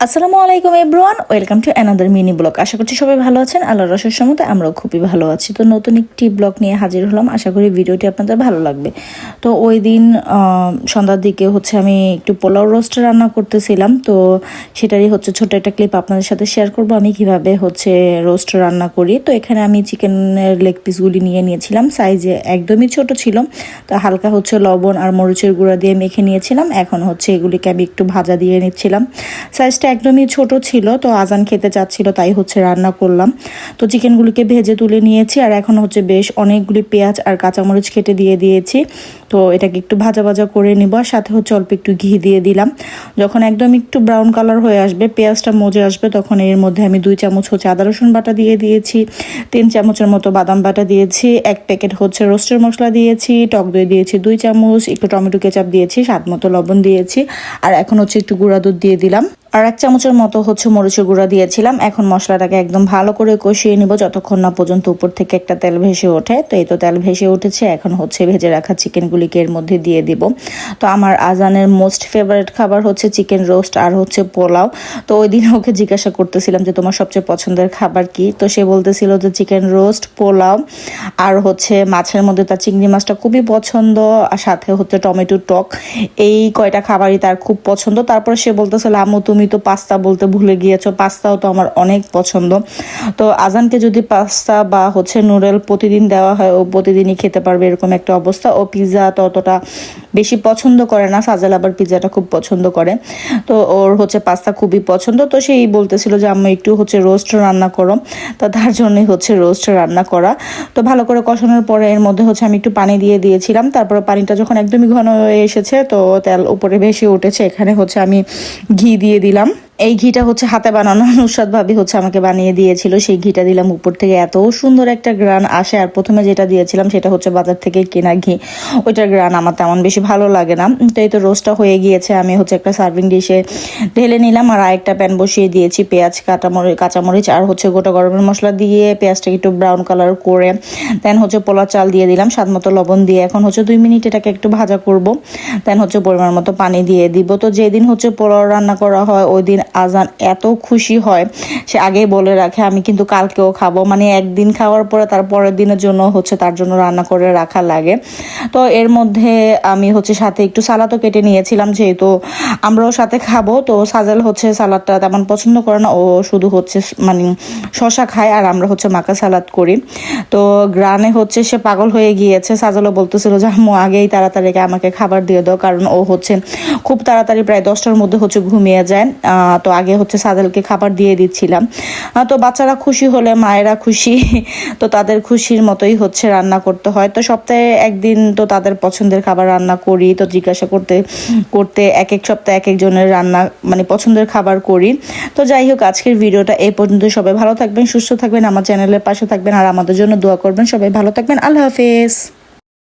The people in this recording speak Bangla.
আসসালামু আলাইকুম everyone, welcome to another mini blog. আশা করছি সবাই ভালো আছেন। আল্লাহর রহমতে সম্মতে আমরাও খুবই ভালো আছি। তো নতুন একটি ব্লগ নিয়ে হাজির হলাম। আশা করি ভিডিওটি আপনাদের ভালো লাগবে। তো ওই দিন সন্ধ্যার দিকে আমি একটু পোলাও রোস্ট রান্না করতেছিলাম। তো সেটারই ছোট একটা ক্লিপ আপনাদের সাথে শেয়ার করব আমি কিভাবে রোস্ট রান্না করি। তো এখানে আমি চিকেনের লেগ পিসগুলি নিয়ে নিয়েছিলাম, সাইজে একদমই ছোট ছিল। তো হালকা লবণ আর মরিচের গুঁড়া দিয়ে মেখে নিয়েছিলাম। এখন এগুলিকে আমি একটু ভাজা দিয়ে নিচ্ছিলাম। সাইজটা একদমই ছোট ছিল, তো আজান খেতে চাচ্ছিল, তাই রান্না করলাম। তো চিকেনগুলিকে ভেজে তুলে নিয়েছি, আর এখন বেশ অনেকগুলি পেঁয়াজ আর কাঁচামরিচ কেটে দিয়ে দিয়েছি। তো এটাকে একটু ভাজা ভাজা করে নিব, আর সাথে অল্প একটু ঘি দিয়ে দিলাম। যখন একদম একটু ব্রাউন কালার হয়ে আসবে, পেঁয়াজটা মজে আসবে, তখন এর মধ্যে আমি 2 চামচ আদা রসুন বাটা দিয়ে দিয়েছি, 3 চামচের মতো বাদাম বাটা দিয়েছি, 1 প্যাকেট রোস্টের মশলা দিয়েছি, টক দই দিয়েছি 2 চামচ, একটু টমেটো কেচাপ দিয়েছি, স্বাদ মতো লবণ দিয়েছি, আর এখন একটু গুঁড়া দুধ দিয়ে দিলাম, আর 1 চামচের মতো মরিচের গুঁড়া দিয়েছিলাম। এখন মশলাটাকে একদম ভালো করে কষিয়ে নিব যতক্ষণ না পর্যন্ত উপর থেকে একটা তেল ভেসে ওঠে। তো এই তো তেল ভেসে উঠেছে, এখন ভেজে রাখা চিকেনগুলিকে এর মধ্যে দিয়ে দিব। তো আমার আজানের মোস্ট ফেভারিট খাবার চিকেন রোস্ট আর পোলাও। তো ওই দিন ওকে জিজ্ঞাসা করতেছিলাম যে তোমার সবচেয়ে পছন্দের খাবার কি। তো সে বলতেছিল যে চিকেন রোস্ট, পোলাও, আর মাছের মধ্যে তার চিংড়ি মাছটা খুবই পছন্দ, আর সাথে টমেটো টক। এই কয়টা খাবারই তার খুব পছন্দ। তারপর সে বলতেছিল আম্মু তুমি তো পাস্তা বলতে ভুলে গিয়েছো, পাস্তাও তো আমার অনেক পছন্দ। তো আজানকে যদি পাস্তা বা নুডল প্রতিদিন দেওয়া হয়, ও প্রতিদিনই খেতে পারবে, এরকম একটা অবস্থা। ও পিৎজা তো অতটা বেশি পছন্দ করে না, সাজেল আবার পিৎজাটা খুব পছন্দ করে। তো ওর পাস্তা খুবই পছন্দ। তো সেই বলতেছিল যে আম্মু একটু রোস্ট রান্না করো। তো তার জন্যই রোস্ট রান্না করা। তো ভালো করে কষানোর পরে এর মধ্যে আমি একটু পানি দিয়ে দিয়েছিলাম। তারপরে পানিটা যখন একদমই ঘন হয়ে এসেছে, তো তেল উপরে ভেসে উঠেছে, এখানে আমি ঘি দিয়ে দিলাম। এই ঘিটা হাতে বানানো, নুসরাত ভাবি আমাকে বানিয়ে দিয়েছিল। সেই ঘিটা দিলাম উপর থেকে, এত সুন্দর একটা গ্রান আসে। আর প্রথমে যেটা দিয়েছিলাম সেটা বাজার থেকে কেনা ঘি, ওইটার গ্রান আমার তেমন বেশি ভালো লাগে না। তো এই তো রোস্টটা হয়ে গিয়েছে, আমি একটা সার্ভিং ডিশে ঢেলে নিলাম, আর আরেকটা প্যান বসিয়ে দিয়েছি। পেঁয়াজ, কাঁচামরিচ আর গোটা গরমের মশলা দিয়ে পেঁয়াজটাকে একটু ব্রাউন কালার করে দেন পোলাও চাল দিয়ে দিলাম, স্বাদ মতো লবণ দিয়ে। এখন 2 মিনিট এটাকে একটু ভাজা করব। দেন পরিমাণ মতো পানি দিয়ে দিব। তো যেদিন পোলাও রান্না করা হয়, ওই দিন আজান এত খুশি হয়, সে আগেই বলে রাখে আমি কিন্তু কালকেও খাবো। মানে একদিন খাওয়ার পরে তার পরের দিনের জন্য তার জন্য রান্না করে রাখা লাগে। তো এর মধ্যে আমি সাথে একটু সালাদও কেটে নিয়েছিলাম, যেহেতু আমরাও সাথে খাবো। তো সাজেল সালাদটা তেমন পছন্দ করে না, ও শুধু মানে শশা খায়, আর আমরা মাখা সালাদ করি। তো গ্রানে সে পাগল হয়ে গিয়েছে। সাজেলও বলতেছিল যে আম্মু আগেই তাড়াতাড়ি আমাকে খাবার দিয়ে দাও, কারণ ও খুব তাড়াতাড়ি প্রায় 10টার মধ্যে ঘুমিয়ে যায়। তো আগে সাজেলকে খাবার দিয়ে দিচ্ছিলাম। তো বাচ্চারা খুশি হলে মায়েরা খুশি। তো তাদের খুশির মতোই রান্না করতে হয়। তো সপ্তাহে একদিন তো তাদের পছন্দের খাবার রান্না করি। তো জিজ্ঞাসা করতে করতে এক সপ্তাহে এক একজনের রান্না মানে পছন্দের খাবার করি। তো যাই হোক, আজকের ভিডিওটা এই পর্যন্ত। সবাই ভালো থাকবেন, সুস্থ থাকবেন, আমার চ্যানেলের পাশে থাকবেন, আর আমাদের জন্য দোয়া করবেন। সবাই ভালো থাকবেন। আল্লাহ হাফেজ।